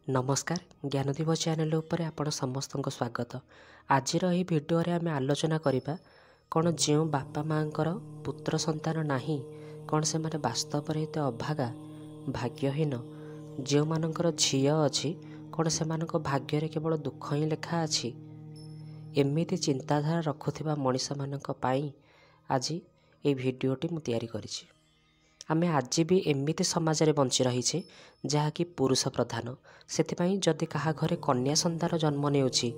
नमस्कार ज्ञानदीप चैनल उपरे आपण समस्त स्वागत। आज भिडियो आम आलोचना करवा कौन जो बापा माँकर पुत्र संतान नहीं कौन से माने वास्तव में एत अभागा भाग्यहीन जो मानकर झील अच्छी कौन से भाग्य केवल दुख ही लेखा अच्छी एमती चिंताधारा रखुवा मनीष मानक पाई आज ये भिडियोटी मु तैयारी करिछि। आमे आज भी एमती समाज रे बंची रहीचे जहाँकि पुरुष प्रधान सेथिपाई जदि कहा घरे कन्या संतान जन्म नेउछि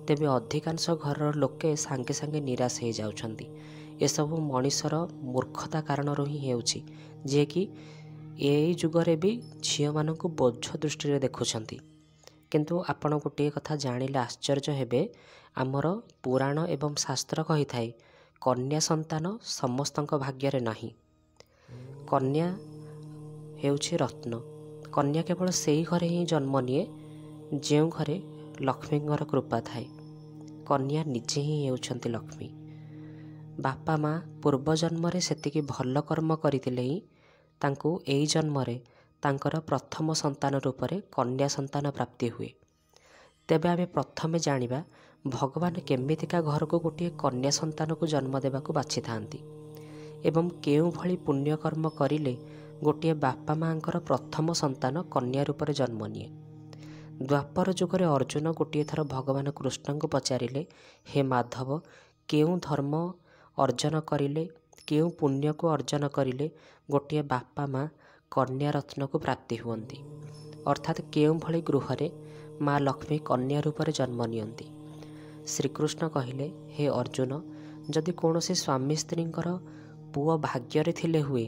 तेबे अधिकांश घर लोके सांगे सांगे निराश हो जाउछंती। ए सब मनीषर मूर्खता कारण ही हेउछि जे कि एई जुगरे भी झिय मानकु बोझ दृष्टि देखुछंती। किंतु आपण गोटे कथा जानिले आश्चर्य हेबे आमर पुराण एवं शास्त्र कही थाए कन्या संतान समस्तक भाग्य नाही। कन्या हेउछि रत्न। कन्या केवल सेई घरे ही जन्म निए जो घरे लक्ष्मींर कृपा थाए। कन्या निजे ही हेउछंती लक्ष्मी। बापा माँ पूर्व जन्म रे सेतिकी भल कर्म करथिले ही तांकु एई जन्म रे तांकर प्रथम संतान रूप में कन्या संतान प्राप्ति हुए। तेबे आमे प्रथमे जानिबा भगवान केमितिका घर को गोटे कन्या संतान को जन्म देबाकू बाछि थांती एवं केउ भली पुण्यकर्म करिले गोटे बापा माँकर प्रथम संतान कन्या रूप में जन्म निए। द्वापर जुगरे अर्जुन गोटे थर भगवान कृष्ण को पचारिले, हे माधव केउ धर्म अर्जन करिले केउ पुण्य को अर्जन करिले गोटे बापा माँ कन्या रत्न को प्राप्ति हुअन्ति। अर्थात केउ भली गृहरे माँ लक्ष्मी कन्या रूप में जन्म नियंती। श्रीकृष्ण कहिले, हे अर्जुन जदि कौनसी स्वामी स्त्रींकर पुओ भाग्य थिले हुए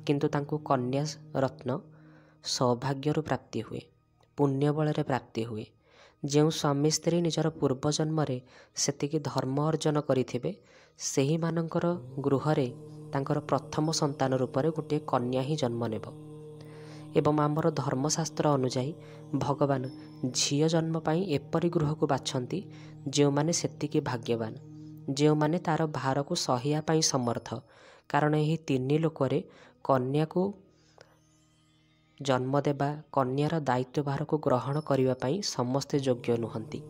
किंतु तांको कन्या रत्न सौभाग्य प्राप्ति हुए पुण्य बल प्राप्ति हुए। जो स्वामी स्त्री निजर पूर्व जन्म रे सेतिकी धर्म अर्जन करिथिबे सेही मानकर गृहरे तांकर प्रथम संतान रूप में गोटे कन्या ही जन्म नेब। एवं आमर धर्मशास्त्र अनुजाई भगवान झील जन्म पाई एपरी गृह को बाछंती जो माने सेतिकी भाग्यवान जो माने तार भार को सहिया पाई समर्थ। कारण यही तीन लोकरे कन्या को जन्म देबा कन्यार दायित्व भार को ग्रहण करिवा पाई समस्ते योग्य नुहंती।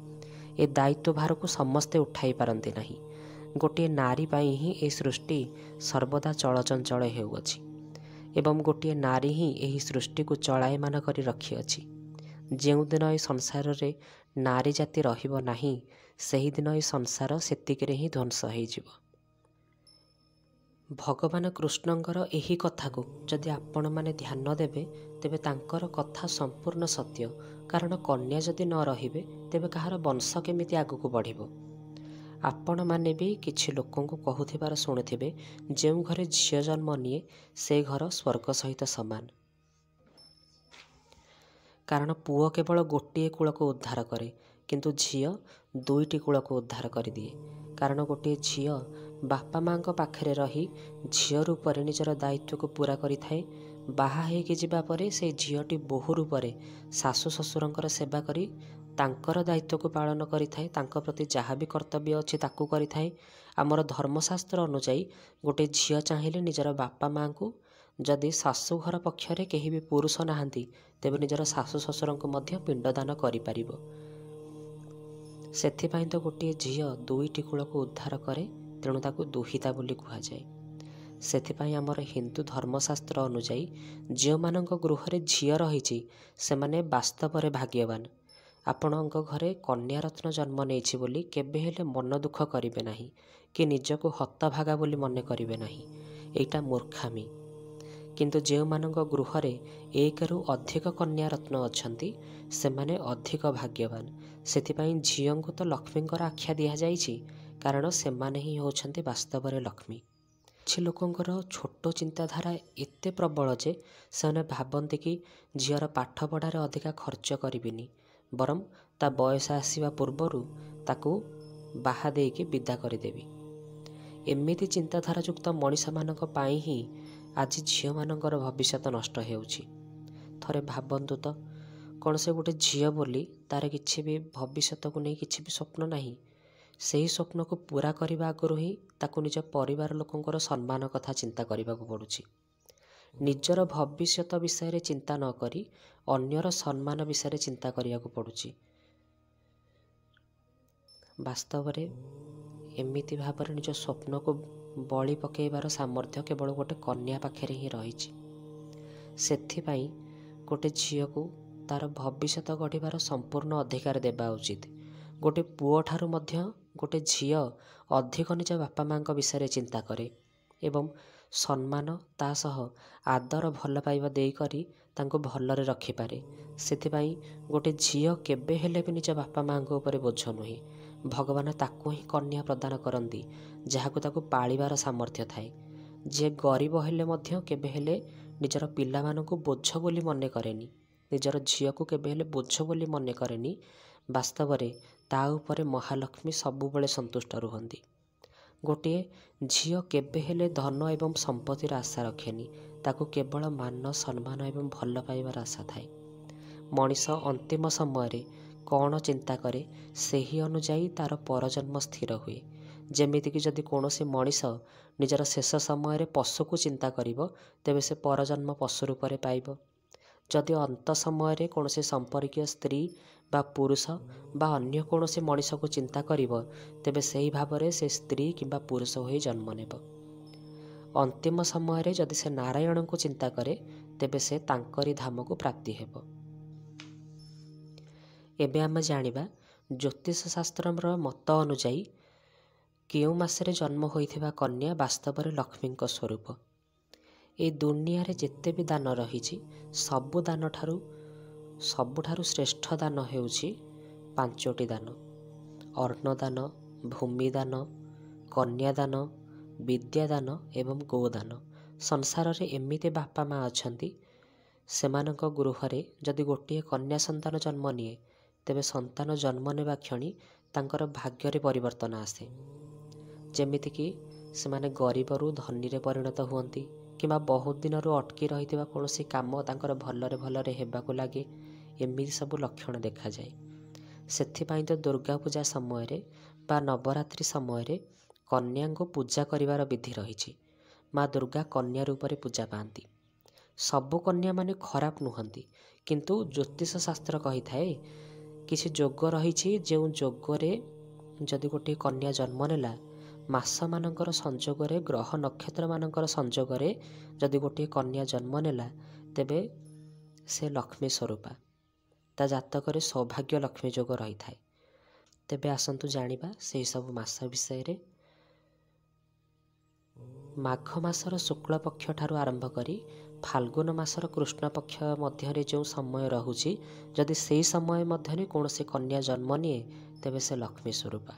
ए दायित्व भार को समस्ते उठाई पारंती नहीं। गोटे नारी पाई ही ए सृष्टि सर्वदा चलचंचल हेउअछि एवं गोटे नारी ही एही सृष्टि को चलायमान करी रखिअछि। ଯେଉଁ दिन ए संसार रे नारी जाति रहिबो नाही सेही दिन ए संसार सेतिकिरे ही ध्वंस होइजिवो। भगवान कृष्णंकर एही कथा को जदि आपण माने ध्यान देबे तेबे तांकर कथा संपूर्ण सत्य। कारण कन्या जदि न रहिबे तेबे कहार वंश केमिति आगु बढ़िबो। आपण माने भी किछि लोकों को कहूथिबार शुणुथिबे जेउ घरे झिय जन्म निए से घर स्वर्ग सहित समान। कारण पुओ केवल गोटे कूल को उद्धार करे किंतु झिय दुईटी कूल को उद्धार कर दिए। कारण गोटे झिय बापा माँ पाखरे रही झिय रूप में निजर दायित्व को पूरा करि थाए। बाहा हेकि जिबा परे से झियटी बोहू रूप में सासु ससुरंकर सेवा करी तांकर दायित्व को पालन करि थाए। तांको प्रति जहाँ भी कर्तव्य अच्छी ताकू करि थाए। आमर धर्मशास्त्र अनुजाई गोटे झिय चाहिए निजर बापा माँ को जदि शाशु घर पक्षरे केही भी पुरुष नाहांती तेबे निजर शाशु ससुर को मध्य पिंडदान करिपारिबो। सेथिपाई तो गोटे झिय दुईटी कूल को उद्धार करे तेणु ताकू दुहिता बोली कुहाଯାଏ। सेथिपाई आमर हिंदू धर्मशास्त्र अनुजाई जो मानक गृहरे झिय रहिछि सेमाने वास्तव में भाग्यवान। आपणक घरे कन्या रत्न जन्म नेछि बोली केबे हेले मन दुख करिवे नाही कि निजको हतभागा बोली मने करिवे नाही। एटा मूर्खामी। किंतु जो मानक गृहरे एक रु अधिक कन्या रत्न अछंती सेमाने अधिक भाग्यवान। सेथिपाई झियों को तो लक्ष्मींकर आख्या दिया जाइछि कारण सेमाने ही होछंती वास्तव में लक्ष्मी। କିଛି ଲୋକଙ୍କର ଛୋଟ ଚିନ୍ତାଧାରା ଏତେ ପ୍ରବଳ ଯେ ସେମାନେ ଭାବନ୍ତି କି ଝିଅର ପାଠ ପଢ଼ାରେ ଅଧିକା ଖର୍ଚ୍ଚ କରିବିନି ବରଂ ତା ବୟସ ଆସିବା ପୂର୍ବରୁ ତାକୁ ବାହା ଦେଇକି ବିଦା କରିଦେବି। ଏମିତି ଚିନ୍ତାଧାରା ଯୁକ୍ତ ମଣିଷମାନଙ୍କ ପାଇଁ ହିଁ ଆଜି ଝିଅମାନଙ୍କର ଭବିଷ୍ୟତ ନଷ୍ଟ ହେଉଛି। ଥରେ ଭାବନ୍ତୁ ତ କ'ଣ ସେ ଗୋଟେ ଝିଅ ବୋଲି ତାର କିଛି ବି ଭବିଷ୍ୟତକୁ ନେଇ କିଛି ବି ସ୍ୱପ୍ନ ନାହିଁ। ସେହି ସ୍ୱପ୍ନକୁ ପୂରା କରିବା ଆଗରୁ ହିଁ ତାକୁ ନିଜ ପରିବାର ଲୋକଙ୍କର ସମ୍ମାନ କଥା ଚିନ୍ତା କରିବାକୁ ପଡ଼ୁଛି। ନିଜର ଭବିଷ୍ୟତ ବିଷୟରେ ଚିନ୍ତା ନ କରି ଅନ୍ୟର ସମ୍ମାନ ବିଷୟରେ ଚିନ୍ତା କରିବାକୁ ପଡ଼ୁଛି। ବାସ୍ତବରେ ଏମିତି ଭାବରେ ନିଜ ସ୍ୱପ୍ନକୁ ବଳି ପକାଇବାର ସାମର୍ଥ୍ୟ କେବଳ ଗୋଟେ କନ୍ୟା ପାଖରେ ହିଁ ରହିଛି। ସେଥିପାଇଁ ଗୋଟେ ଝିଅକୁ ତାର ଭବିଷ୍ୟତ ଗଢ଼ିବାର ସମ୍ପୂର୍ଣ୍ଣ ଅଧିକାର ଦେବା ଉଚିତ। ଗୋଟେ ପୁଅ ଠାରୁ ମଧ୍ୟ ଗୋଟେ ଝିଅ ଅଧିକ ନିଜ ବାପା ମାଆଙ୍କ ବିଷୟରେ ଚିନ୍ତା କରେ ଏବଂ ସମ୍ମାନ ତା ସହ ଆଦର ଭଲ ପାଇବା ଦେଇକରି ତାଙ୍କୁ ଭଲରେ ରଖିପାରେ। ସେଥିପାଇଁ ଗୋଟେ ଝିଅ କେବେ ହେଲେ ବି ନିଜ ବାପା ମାଆଙ୍କ ଉପରେ ବୋଝ ନୁହେଁ। ଭଗବାନ ତାକୁ ହିଁ କନ୍ୟା ପ୍ରଦାନ କରନ୍ତି ଯାହାକୁ ତାକୁ ପାଳିବାର ସାମର୍ଥ୍ୟ ଥାଏ। ଯିଏ ଗରିବ ହେଲେ ମଧ୍ୟ କେବେ ହେଲେ ନିଜର ପିଲାମାନଙ୍କୁ ବୋଝ ବୋଲି ମନେ କରେନି, ନିଜର ଝିଅକୁ କେବେ ହେଲେ ବୋଝ ବୋଲି ମନେ କରେନି। ବାସ୍ତବରେ ତା ଉପରେ ମହାଲକ୍ଷ୍ମୀ ସବୁବେଳେ ସନ୍ତୁଷ୍ଟ ରୁହନ୍ତି। ଗୋଟିଏ ଝିଅ କେବେ ହେଲେ ଧନ ଏବଂ ସମ୍ପତ୍ତିର ଆଶା ରଖେନି, ତାକୁ କେବଳ ମାନ ସମ୍ମାନ ଏବଂ ଭଲ ପାଇବାର ଆଶା ଥାଏ। ମଣିଷ ଅନ୍ତିମ ସମୟରେ କ'ଣ ଚିନ୍ତା କରେ ସେହି ଅନୁଯାୟୀ ତାର ପରଜନ୍ମ ସ୍ଥିର ହୁଏ। ଯେମିତିକି ଯଦି କୌଣସି ମଣିଷ ନିଜର ଶେଷ ସମୟରେ ପଶୁକୁ ଚିନ୍ତା କରିବ ତେବେ ସେ ପରଜନ୍ମ ପଶୁ ରୂପରେ ପାଇବ। ଯଦି ଅନ୍ତ ସମୟରେ କୌଣସି ସମ୍ପର୍କୀୟ ସ୍ତ୍ରୀ ବା ପୁରୁଷ ବା ଅନ୍ୟ କୌଣସି ମଣିଷକୁ ଚିନ୍ତା କରିବ ତେବେ ସେହି ଭାବରେ ସେ ସ୍ତ୍ରୀ କିମ୍ବା ପୁରୁଷ ହୋଇ ଜନ୍ମ ନେବ। ଅନ୍ତିମ ସମୟରେ ଯଦି ସେ ନାରାୟଣଙ୍କୁ ଚିନ୍ତା କରେ ତେବେ ସେ ତାଙ୍କରି ଧାମକୁ ପ୍ରାପ୍ତି ହେବ। ଏବେ ଆମେ ଜାଣିବା ଜ୍ୟୋତିଷ ଶାସ୍ତ୍ରର ମତ ଅନୁଯାୟୀ କେଉଁ ମାସରେ ଜନ୍ମ ହୋଇଥିବା କନ୍ୟା ବାସ୍ତବରେ ଲକ୍ଷ୍ମୀଙ୍କ ସ୍ୱରୂପ। ଏ ଦୁନିଆରେ ଯେତେ ବି ଦାନ ରହିଛି ସବୁ ଦାନଠାରୁ ସବୁଠାରୁ ଶ୍ରେଷ୍ଠ ଦାନ ହେଉଛି 5ଟି ଦାନ: ଅର୍ଣ୍ଣଦାନ, ଭୂମିଦାନ, କନ୍ୟାଦାନ, ବିଦ୍ୟାଦାନ ଏବଂ ଗୋଦାନ। ସଂସାରରେ ଏମିତି ବାପା ମା ଅଛନ୍ତି ସେମାନଙ୍କ ଗୃହରେ ଯଦି ଗୋଟିଏ କନ୍ୟା ସନ୍ତାନ ଜନ୍ମ ନିଏ ତେବେ ସନ୍ତାନ ଜନ୍ମ ନେବା କ୍ଷଣି ତାଙ୍କର ଭାଗ୍ୟରେ ପରିବର୍ତ୍ତନ ଆସେ। ଯେମିତିକି ସେମାନେ ଗରିବରୁ ଧନୀରେ ପରିଣତ ହୁଅନ୍ତି କିମ୍ବା ବହୁତ ଦିନରୁ ଅଟକି ରହିଥିବା କୌଣସି କାମ ତାଙ୍କର ଭଲରେ ଭଲରେ ହେବାକୁ ଲାଗେ। ଏମିତି ସବୁ ଲକ୍ଷଣ ଦେଖାଯାଏ। ସେଥିପାଇଁ ତ ଦୁର୍ଗା ପୂଜା ସମୟରେ ବା ନବରାତ୍ରି ସମୟରେ କନ୍ୟାଙ୍କୁ ପୂଜା କରିବାର ବିଧି ରହିଛି। ମା ଦୁର୍ଗା କନ୍ୟା ରୂପରେ ପୂଜା ପାଆନ୍ତି। ସବୁ କନ୍ୟାମାନେ ଖରାପ ନୁହନ୍ତି, କିନ୍ତୁ ଜ୍ୟୋତିଷ ଶାସ୍ତ୍ର କହିଥାଏ କିଛି ଯୋଗ ରହିଛି, ଯେଉଁ ଯୋଗରେ ଯଦି ଗୋଟିଏ କନ୍ୟା ଜନ୍ମ ନେଲା, ମାସମାନଙ୍କର ସଂଯୋଗରେ ଗ୍ରହ ନକ୍ଷତ୍ରମାନଙ୍କର ସଂଯୋଗରେ ଯଦି ଗୋଟିଏ କନ୍ୟା ଜନ୍ମ ନେଲା ତେବେ ସେ ଲକ୍ଷ୍ମୀ ସ୍ୱରୂପା, ତା ଜାତକରେ ସୌଭାଗ୍ୟ ଲକ୍ଷ୍ମୀ ଯୋଗ ରହିଥାଏ। ତେବେ ଆସନ୍ତୁ ଜାଣିବା ସେହିସବୁ ମାସ ବିଷୟରେ। ମାଘ ମାସର ଶୁକ୍ଳପକ୍ଷ ଠାରୁ ଆରମ୍ଭ କରି ଫାଲ୍ଗୁନ ମାସର କୃଷ୍ଣପକ୍ଷ ମଧ୍ୟରେ ଯେଉଁ ସମୟ ରହୁଛି, ଯଦି ସେହି ସମୟ ମଧ୍ୟରେ କୌଣସି କନ୍ୟା ଜନ୍ମ ନିଏ ତେବେ ସେ ଲକ୍ଷ୍ମୀ ସ୍ୱରୂପା।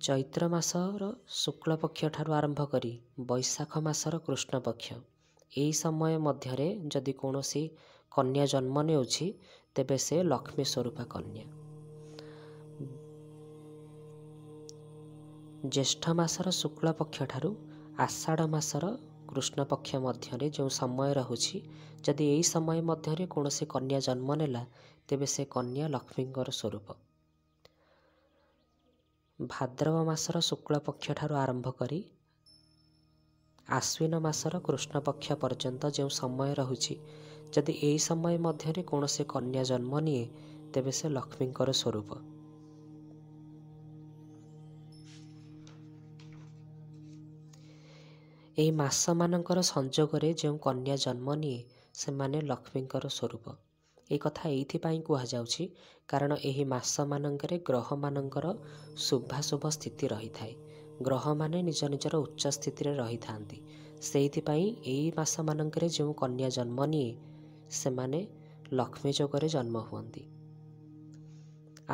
ଚୈତ୍ର ମାସର ଶୁକ୍ଳପକ୍ଷ ଠାରୁ ଆରମ୍ଭ କରି ବୈଶାଖ ମାସର କୃଷ୍ଣପକ୍ଷ, ଏହି ସମୟ ମଧ୍ୟରେ ଯଦି କୌଣସି କନ୍ୟା ଜନ୍ମ ନେଉଛି ତେବେ ସେ ଲକ୍ଷ୍ମୀ ସ୍ୱରୂପା କନ୍ୟା। ଜ୍ୟେଷ୍ଠ ମାସର ଶୁକ୍ଳପକ୍ଷ ଠାରୁ ଆଷାଢ଼ ମାସର କୃଷ୍ଣପକ୍ଷ ମଧ୍ୟରେ ଯେଉଁ ସମୟ ରହୁଛି, ଯଦି ଏହି ସମୟ ମଧ୍ୟରେ କୌଣସି କନ୍ୟା ଜନ୍ମ ନେଲା ତେବେ ସେ କନ୍ୟା ଲକ୍ଷ୍ମୀଙ୍କର ସ୍ୱରୂପ। ଭାଦ୍ରବ ମାସର ଶୁକ୍ଳପକ୍ଷ ଠାରୁ ଆରମ୍ଭ କରି ଆଶ୍ୱିନ ମାସର କୃଷ୍ଣପକ୍ଷ ପର୍ଯ୍ୟନ୍ତ ଯେଉଁ ସମୟ ରହୁଛି, ଯଦି ଏହି ସମୟ ମଧ୍ୟରେ କୌଣସି କନ୍ୟା ଜନ୍ମ ନିଏ ତେବେ ସେ ଲକ୍ଷ୍ମୀଙ୍କର ସ୍ୱରୂପ। ଏହି ମାସମାନଙ୍କର ସଂଯୋଗରେ ଯେଉଁ କନ୍ୟା ଜନ୍ମ ନିଏ ସେମାନେ ଲକ୍ଷ୍ମୀଙ୍କର ସ୍ୱରୂପ। ଏହି କଥା ଏଇଥିପାଇଁ କୁହାଯାଉଛି କାରଣ ଏହି ମାସମାନଙ୍କରେ ଗ୍ରହମାନଙ୍କର ଶୁଭାଶୁଭ ସ୍ଥିତି ରହିଥାଏ। ଗ୍ରହମାନେ ନିଜ ନିଜର ଉଚ୍ଚ ସ୍ଥିତିରେ ରହିଥାନ୍ତି। ସେଇଥିପାଇଁ ଏହି ମାସମାନଙ୍କରେ ଯେଉଁ କନ୍ୟା ଜନ୍ମ ନିଏ ସେମାନେ ଲକ୍ଷ୍ମୀ ଯୋଗରେ ଜନ୍ମ ହୁଅନ୍ତି।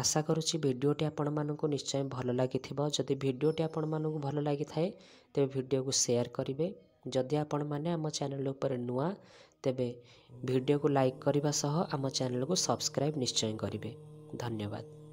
ଆଶା କରୁଛି ଭିଡ଼ିଓଟି ଆପଣମାନଙ୍କୁ ନିଶ୍ଚୟ ଭଲ ଲାଗିଥିବ। ଯଦି ଭିଡ଼ିଓଟି ଆପଣମାନଙ୍କୁ ଭଲ ଲାଗିଥାଏ ତେବେ ଭିଡ଼ିଓକୁ ସେୟାର କରିବେ। ଯଦି ଆପଣମାନେ ଆମ ଚ୍ୟାନେଲ ଉପରେ ନୂଆ ତେବେ ଭିଡ଼ିଓକୁ ଲାଇକ୍ କରିବା ସହ ଆମ ଚ୍ୟାନେଲକୁ ସବସ୍କ୍ରାଇବ୍ ନିଶ୍ଚୟ କରିବେ। ଧନ୍ୟବାଦ।